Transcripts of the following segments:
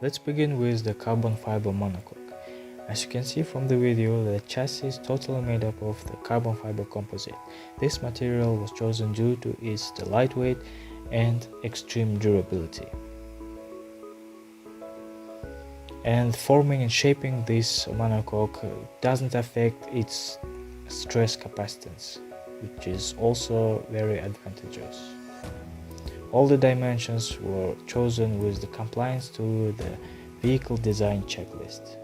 Let's begin with the carbon fiber monocoque. As you can see from the video, the chassis is totally made up of the carbon fiber composite. This material was chosen due to its lightweight and extreme durability. And forming and shaping this monocoque doesn't affect its stress capacitance, which is also very advantageous. All the dimensions were chosen with the compliance to the vehicle design checklist.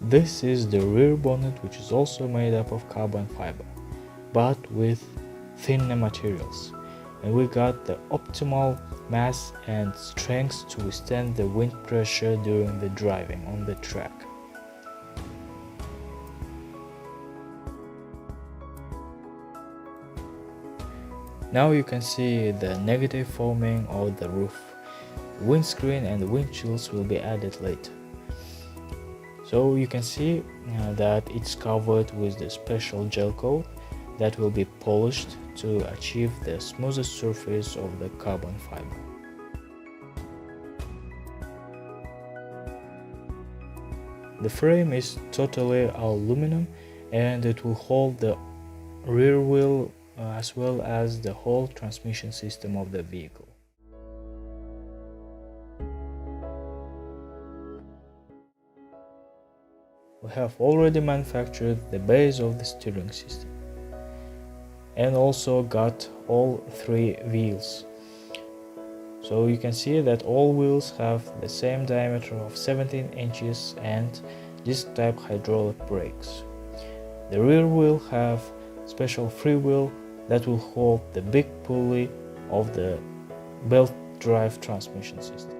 This is the rear bonnet, which is also made up of carbon fiber, but with thinner materials, and we got the optimal mass and strength to withstand the wind pressure during the driving on the track. Now you can see the negative foaming of the roof. Windscreen and windshields will be added later. So you can see that it's covered with the special gel coat that will be polished to achieve the smoothest surface of the carbon fiber. The frame is totally aluminum and it will hold the rear wheel as well as the whole transmission system of the vehicle. We have already manufactured the base of the steering system and also got all three wheels. So you can see that all wheels have the same diameter of 17 inches and disc type hydraulic brakes. The rear wheel have special freewheel that will hold the big pulley of the belt drive transmission system.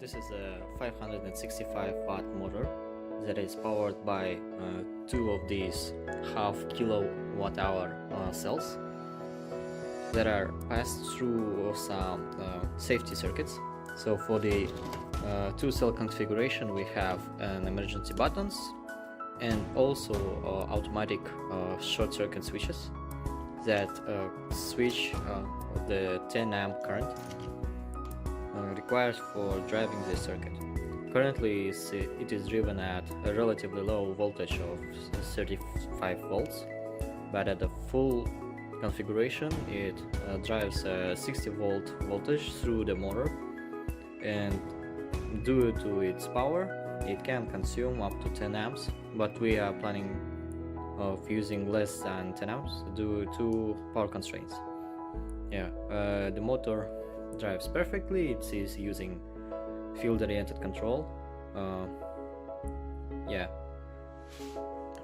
This is a 565 watt motor that is powered by two of these half kilowatt hour cells that are passed through some safety circuits. So for the two cell configuration we have an emergency buttons and also automatic short circuit switches that switch the 10 amp current required for driving this circuit. Currently it is driven at a relatively low voltage of 35 volts, but at the full configuration it drives a 60 volt voltage through the motor, and due to its power it can consume up to 10 amps, but we are planning of using less than 10 amps due to power constraints. The motor drives perfectly. It is using field-oriented control.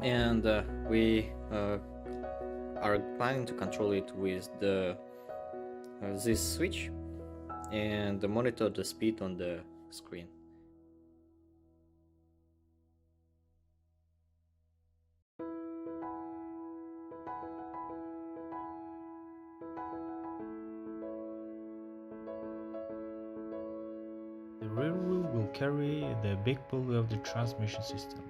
And we are planning to control it with the this switch and monitor the speed on the screen. The rear wheel will carry the big pulley of the transmission system.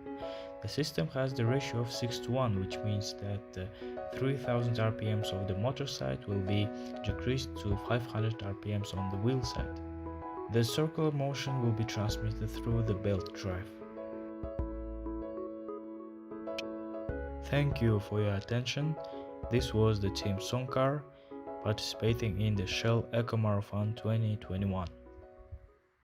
The system has the ratio of 6:1, which means that the 3000 RPMs of the motor side will be decreased to 500 RPMs on the wheel side. The circular motion will be transmitted through the belt drive. Thank you for your attention. This was the team SunCar participating in the Shell Eco Marathon 2021.